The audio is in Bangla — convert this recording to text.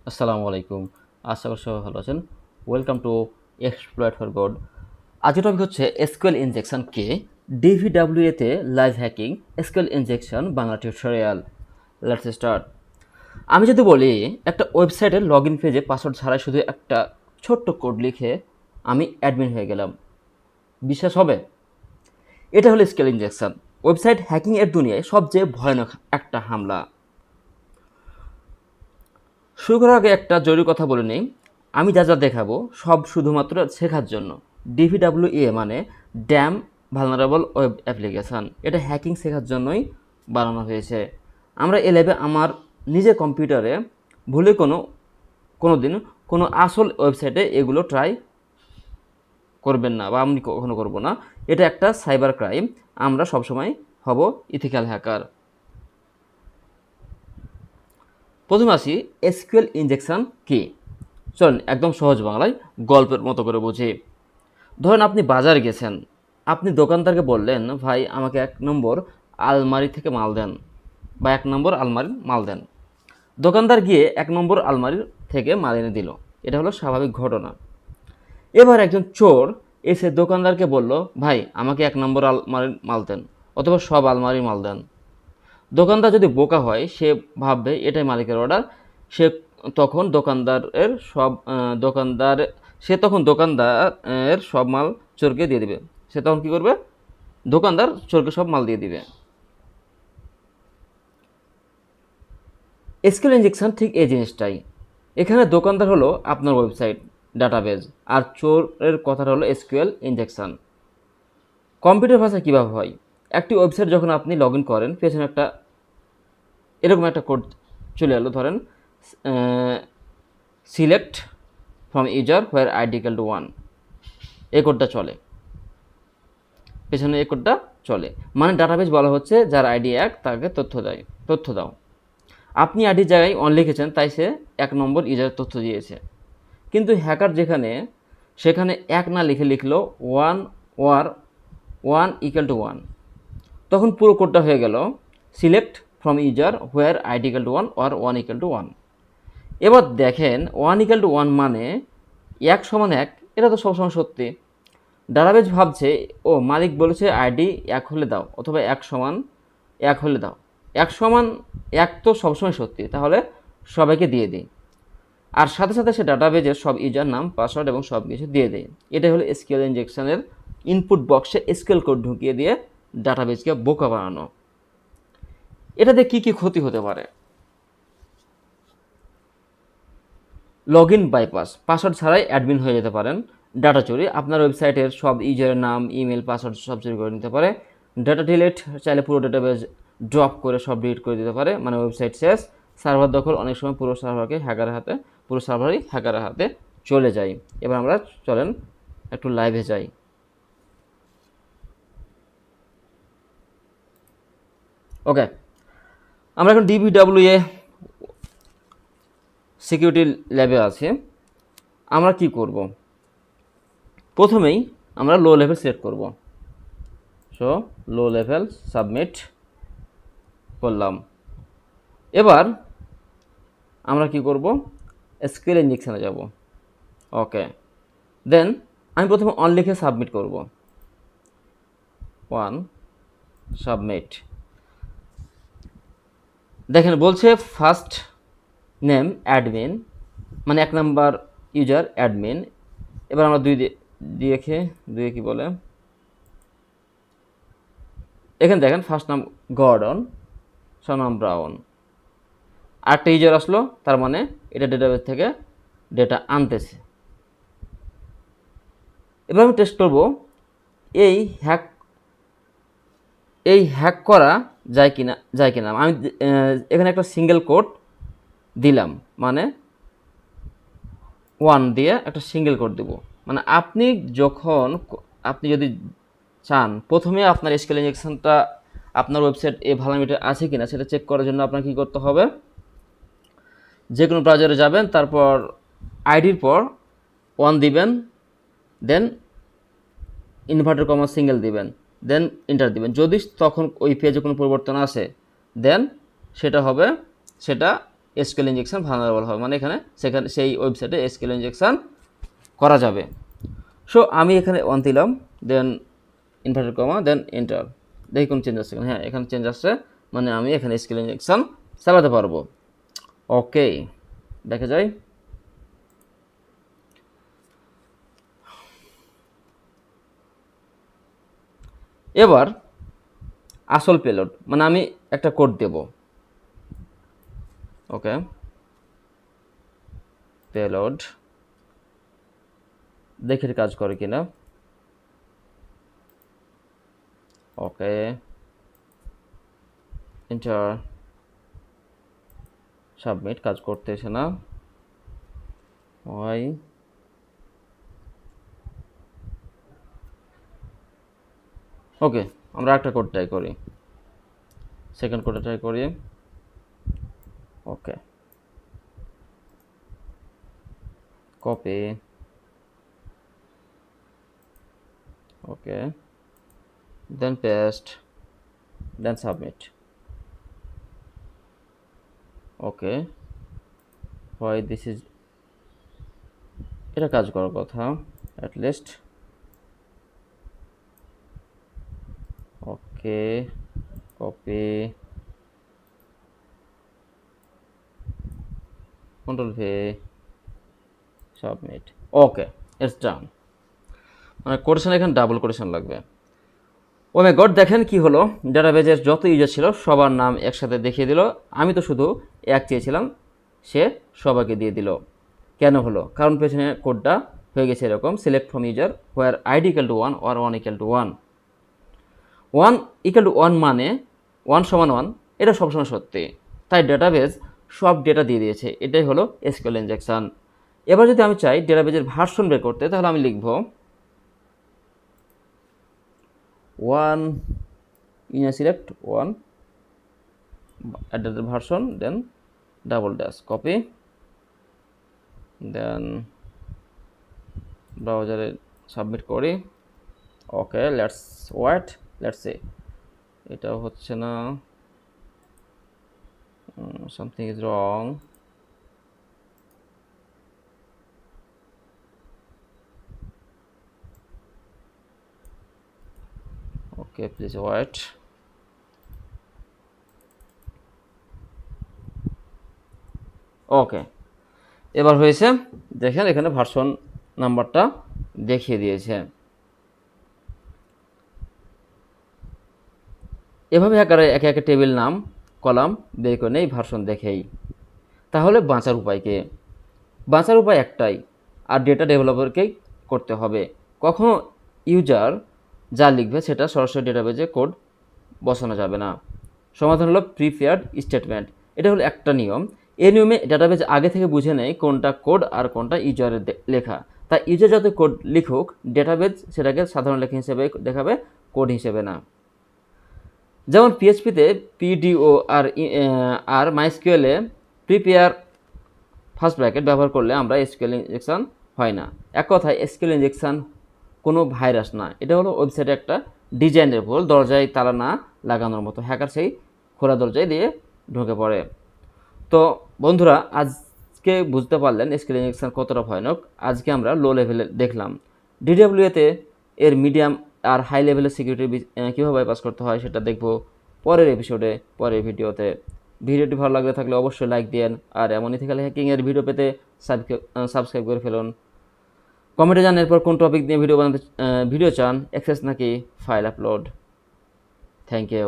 আসসালামু আলাইকুম। আশা করি সবাই ভালো আছেন। Welcome to exploit for god. আজকের টপিক হচ্ছে এসকিউএল ইনজেকশন কে, ডিভিডাব্লিউ তে live hacking, SQL injection Bangla tutorial. Let's start. আমি যদি বলি একটা ওয়েবসাইটের লগ ইন পেজে পাসওয়ার্ড ছাড়াই শুধু একটা ছোট্ট কোড লিখে আমি অ্যাডমিন হয়ে গেলাম, বিশ্বাস হবে? এটা হলো এসকিউএল ইনজেকশন, ওয়েবসাইট হ্যাকিং এর দুনিয়ায় সবচেয়ে ভয়ানক একটা হামলা। শুরু করার আগে একটা জরুরি কথা বলে নিই, আমি যা যা দেখাবো সব শুধুমাত্র শেখার জন্য। ডিভিডাব্লিউএ মানে ড্যাম ভালনারেবল ওয়েব অ্যাপ্লিকেশান, এটা হ্যাকিং শেখার জন্যই বানানো হয়েছে। আমরা এ ল্যাবে আমার নিজের কম্পিউটারে ভুলে কোনো দিন কোনো আসল ওয়েবসাইটে এগুলো ট্রাই করবেন না, বা আমি কখনো করব না। এটা একটা সাইবার ক্রাইম, আমরা সবসময় হব ইথিক্যাল হ্যাকার। প্রথমে আসি, এসকিউএল ইনজেকশন কি। চলেন একদম সহজ বাংলায় গল্পের মতো করে বুঝি। ধরেন আপনি বাজারে গেছেন, আপনি দোকানদারকে বললেন, ভাই আমাকে 1 নম্বর আলমারি থেকে মাল দেন, বা 1 নম্বর আলমারির মাল দেন। দোকানদার গিয়ে 1 নম্বর আলমারির থেকে মাল এনে দিল, এটা হলো স্বাভাবিক ঘটনা। এবার একজন চোর এসে দোকানদারকে বলল, ভাই আমাকে 1 নম্বর আলমারির মাল দেন, অথবা সব আলমারির মাল দেন। দোকানদার যদি বোকা হয়, সে ভাববে এটাই মালিকের অর্ডার। সে তখন দোকানদারের সব দোকানদার সে তখন দোকানদারের সব মাল চোরকে দিয়ে দিবে। সে তখন কী করবে? দোকানদার চোরকে সব মাল দিয়ে দিবে। এসকিউএল ইনজেকশন ঠিক এই জিনিসটাই। এখানে দোকানদার হলো আপনার ওয়েবসাইট ডাটাবেজ, আর চোরের কথাটা হলো এসকিউএল ইনজেকশন। কম্পিউটার ভাষা কীভাবে হয়? একটি ওয়েবসাইট যখন আপনি লগ ইন করেন, পেছনে এরকম একটা কোড চলে এলো। ধরেন select from user where ID equal to 1, এই কোডটা চলে, পেছনে এই কোডটা চলে। মানে ডাটাবেজ বলা হচ্ছে যার আইডি 1 তাকে তথ্য দাও। আপনি আইডির জায়গায় 1 লিখেছেন, তাই সে 1 নম্বর ইউজারের তথ্য দিয়েছে। কিন্তু হ্যাকার সেখানে 1 না লিখে লিখলো 1 ওয়ার 1 ইকুয়াল টু 1, তখন পুরো কোডটা হয়ে গেল select from user where ID equal to 1 or 1 equal to 1। এবার দেখেন 1 ইকুয়াল টু 1 মানে 1 সমান 1, এটা তো সবসময় সত্যি। ডাটাবেজ ভাবছে, ও মালিক বলেছে আইডি 1 হলে দাও, অথবা 1 সমান 1 হলে দাও। 1 সমান 1 তো সবসময় সত্যি, তাহলে সবাইকে দিয়ে দিই। আর সাথে সাথে সে ডাটাবেজের সব ইউজার নাম, পাসওয়ার্ড এবং সব কিছু দিয়ে দেয়। এটাই হলো এসকিউএল ইনজেকশনের ইনপুট বক্সে এসকিউএল কোড ঢুকিয়ে দিয়ে ডাটাবেজকে বোকা বানানো। এটাতে কী কী ক্ষতি হতে পারে? লগ ইন বাইপাস, পাসওয়ার্ড ছাড়াই অ্যাডমিন হয়ে যেতে পারেন। ডাটা চুরি, আপনার ওয়েবসাইটের সব ইউজারের নাম, ইমেল, পাসওয়ার্ড সব চুরি করে নিতে পারে। ডাটা ডিলিট, চাইলে পুরো ডাটাবেজ ড্রপ করে সব ডিলিট করে দিতে পারে, মানে ওয়েবসাইট শেষ। সার্ভার দখল, অনেক সময় পুরো সার্ভারই হ্যাকারের হাতে চলে যায়। এবার আমরা চলেন একটু লাইভে যাই। ওকে, আমরা এখন ডিবিডব্লিউএ সিকিউরিটি ল্যাবে আছি। আমরা কি করব? প্রথমেই আমরা লো লেভেল সিলেক্ট করব। সো লো লেভেল সাবমিট করলাম। এবার আমরা কি করব? এসকিউএল ইনজেকশনে যাব। ওকে, দেন আমি প্রথমে 1 লিখে সাবমিট করব। 1 সাবমিট। দেখেন বলছে ফার্স্ট নেম অ্যাডমিন, মানে 1 নম্বর ইউজার অ্যাডমিন। এবার আমরা 2 দুয়ে কি বলে, এখানে দেখেন ফার্স্ট নাম গর্ডন, সনাম ব্রাউন। আরেকটা ইউজার আসলো, তার মানে এটা ডেটাবেস থেকে ডেটা আনতেছে। এবার আমি টেস্ট করব এই হ্যাক করা যায় কিনা। আমি এখানে একটা সিঙ্গেল কোড দিলাম, মানে 1 দিয়ে একটা সিঙ্গেল কোড দেব। মানে আপনি যদি চান প্রথমে আপনার এসকিউএল ইনজেকশনটা আপনার ওয়েবসাইট ভালো মিটার আছে কিনা সেটা চেক করার জন্য আপনার কী করতে হবে? যে কোনো ব্রাউজারে যাবেন, তারপর আইডির পর 1 দিবেন, দেন ইনভার্টার কমা সিঙ্গেল দিবেন, দেন এন্টার দিবেন। যদি তখন ওই পেজে কোনো পরিবর্তন আসে, দেন সেটা এসকিউএল ইনজেকশন ভালনারেবল হবে, মানে এখানে সেই ওয়েবসাইটে এসকিউএল ইনজেকশন করা যাবে। সো আমি এখানে 1 দিলাম, দেন ইনভার্টেড কমা, দেন এন্টার। দেখি কোন চেঞ্জ আসছে, হ্যাঁ এখানে চেঞ্জ আসছে, মানে আমি এখানে এসকিউএল ইনজেকশন চালাতে পারবো। ওকে, দেখা যায়। এবার আসল পেলোড, মানে আমি একটা কোড দেব। ওকে, পেলোড দেখে কাজ করে কিনা। ওকে, এন্টার, সাবমিট, কাজ করতেছে না, ওয়াই। ওকে, আমরা একটা কোড ট্রাই করি, সেকেন্ড কোডে ট্রাই করি। Okay, copy, okay, then paste, then submit. Okay, why this is, এটা কাজ করার কথা at okay, copy, control V, submit. Okay, it's done. মানে কোটেশন এখানে ডাবল কোটেশন লাগবে। ও মাই গড, দেখেন কি হলো, ডাটাবেজের যত ইউজার ছিল সবার নাম একসাথে দেখিয়ে দিল। আমি তো শুধু এক চেয়েছিলাম, সে সবাইকে দিয়ে দিল। কেন হলো? কারণ পেছনে কোডটা হয়ে গেছে এরকম, select from user where ID equal to 1 or 1 equal to 1। 1 equal to 1 মানে 1 সমান 1, এটা সবসময় সত্যি। তাই ডাটাবেজ সব ডেটা দিয়ে দিয়েছে, এটাই হলো এসকিউএল ইনজেকশন। এবার যদি আমি চাই ডাটাবেজের ভার্সন বের করতে, তাহলে আমি লিখব 1 select 1 version, then double dash, copy, then ব্রাউজারে সাবমিট করি। Okay, let's wait, let's see. এটা হচ্ছে না, something is wrong. Okay, please wait. Okay, এবার হয়েছে, দেখেন এখানে ভার্সন নাম্বারটা দেখিয়ে দিয়েছে। এভাবে আকারে একে একে টেবিল নাম কলাম বের করে নেই ভার্সন দেখেই। তাহলে বাঁচার উপায় কি? বাঁচার উপায় একটাই, আর ডেটা ডেভেলপারকেই করতে হবে। কখনো ইউজার যা লিখবে সেটা সরাসরি ডেটাবেজে কোড বসানো যাবে না। সমাধান হলো প্রিপেয়ার্ড স্টেটমেন্ট। এটা হলো একটা নিয়ম। এই নিয়মে ডাটাবেজ আগে থেকে বুঝে নেয় কোনটা কোড আর কোনটা ইউজারের লেখা। তাই ইউজার যত কোড লিখুক, ডেটাবেজ সেটাকে সাধারণ লেখা হিসেবে দেখাবে, কোড হিসেবে না। যেমন পিএইচপিতে পিডিও আর মাইস্কিউএলে প্রিপেয়ার ফার্স্ট ব্র্যাকেট ব্যবহার করলে আমরা এসকিউএল ইনজেকশন হয় না। এক কথায় এসকিউএল ইনজেকশন কোনো ভাইরাস না, এটা হলো ওয়েবসাইটে একটা ডিজাইনের ভুল, দরজায় তালা না লাগানোর মতো। হ্যাকার সেই খোলা দরজায় দিয়ে ঢুকে পড়ে। তো বন্ধুরা, আজকে বুঝতে পারলেন এসকিউএল ইনজেকশন কতটা ভয়ানক। আজকে আমরা লো লেভেলে দেখলাম, ডিডব্লিউএতে এর মিডিয়াম আর হাই লেভেলের সিকিউরিটি কীভাবে বাইপাস করতে হয় সেটা দেখব পরের এপিসোডে, পরের ভিডিওতে। ভিডিওটি ভালো লাগলে থাকলে অবশ্যই লাইক দেন, আর এমন ইথিক্যাল হ্যাকিংয়ের ভিডিও পেতে সাবস্ক্রাইব করে ফেলুন। কমেন্টে জানান এরপর কোন টপিক নিয়ে ভিডিও চান, অ্যাক্সেস নাকি ফাইল আপলোড। Thank you.